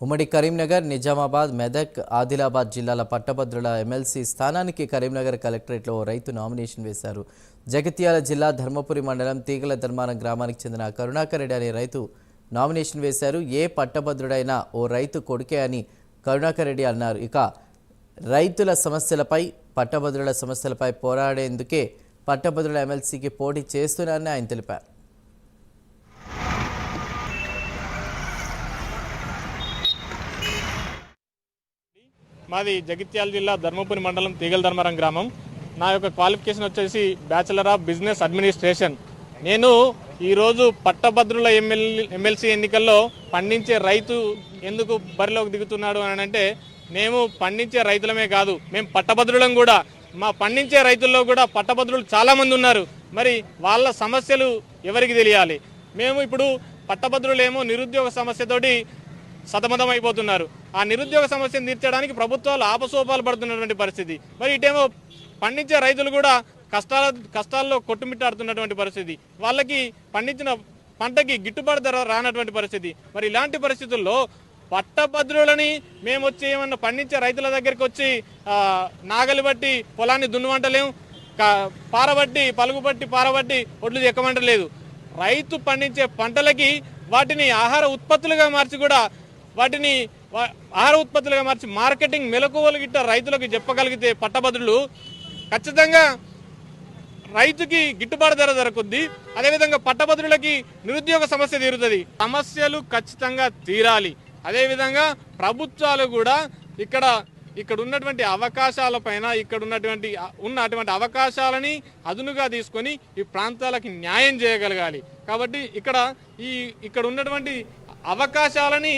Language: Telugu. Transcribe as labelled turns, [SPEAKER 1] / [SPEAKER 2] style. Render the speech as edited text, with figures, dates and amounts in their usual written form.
[SPEAKER 1] ఉమ్మడి కరీంనగర్, నిజామాబాద్, మెదక్, ఆదిలాబాద్ జిల్లాల పట్టభద్రుల ఎమ్మెల్సీ స్థానానికి కరీంనగర్ కలెక్టరేట్లో ఓ రైతు నామినేషన్ వేశారు. జగిత్యాల జిల్లా ధర్మపురి మండలం తీగల ధర్మారం గ్రామానికి చెందిన కరుణాకర్ రెడ్డి అనే రైతు నామినేషన్ వేశారు. ఏ పట్టభద్రుడైనా ఓ రైతు కొడుకే అని కరుణాకర్ రెడ్డి అన్నారు. ఇక రైతుల సమస్యలపై, పట్టభద్రుల సమస్యలపై పోరాడేందుకే పట్టభద్రుల ఎమ్మెల్సీకి పోటీ చేస్తున్నారని ఆయన తెలిపారు.
[SPEAKER 2] మాది జగిత్యాల జిల్లా ధర్మపురి మండలం తీగల ధర్మారం గ్రామం. నా యొక్క క్వాలిఫికేషన్ వచ్చేసి బ్యాచిలర్ ఆఫ్ బిజినెస్ అడ్మినిస్ట్రేషన్. నేను ఈరోజు పట్టభద్రుల ఎమ్మెల్సీ ఎన్నికల్లో పండించే రైతు ఎందుకు బరిలోకి దిగుతున్నాడు అని అంటే, మేము పండించే రైతులమే కాదు, మేము పట్టభద్రులం కూడా. మా పండించే రైతుల్లో కూడా పట్టభద్రులు చాలామంది ఉన్నారు. మరి వాళ్ళ సమస్యలు ఎవరికి తెలియాలి? మేము ఇప్పుడు పట్టభద్రులేమో నిరుద్యోగ సమస్యతోటి సతమతం అయిపోతున్నారు. ఆ నిరుద్యోగ సమస్యను తీర్చడానికి ప్రభుత్వాలు ఆపసోపాలు పడుతున్నటువంటి పరిస్థితి. మరి ఇటేమో పండించే రైతులు కూడా కష్టాల్లో కొట్టుమిట్టాడుతున్నటువంటి పరిస్థితి. వాళ్ళకి పండించిన పంటకి గిట్టుబాటు ధర రానటువంటి పరిస్థితి. మరి ఇలాంటి పరిస్థితుల్లో పట్టభద్రులని మేము వచ్చి ఏమన్నా పండించే రైతుల దగ్గరికి వచ్చి నాగలి బట్టి పొలాన్ని దున్నుమంటలేము, పారబట్టి పలుగుబట్టి పారబట్టి ఒడ్లు ఎక్కమంటలేదు. రైతు పండించే పంటలకి వాటిని ఆహార ఉత్పత్తులుగా మార్చి కూడా మార్కెటింగ్ మెలకువలు గిట్ట రైతులకు చెప్పగలిగితే పట్టభద్రులు ఖచ్చితంగా రైతుకి గిట్టుబాటు ధర దొరుకుద్ది. అదేవిధంగా పట్టభద్రులకి నిరుద్యోగ సమస్య తీరుతుంది. సమస్యలు ఖచ్చితంగా తీరాలి. అదేవిధంగా ప్రభుత్వాలు కూడా ఇక్కడ ఉన్నటువంటి అవకాశాలపైన ఉన్నటువంటి అవకాశాలని అదునుగా తీసుకొని ఈ ప్రాంతాలకి న్యాయం చేయగలగాలి. కాబట్టి ఇక్కడ ఉన్నటువంటి అవకాశాలని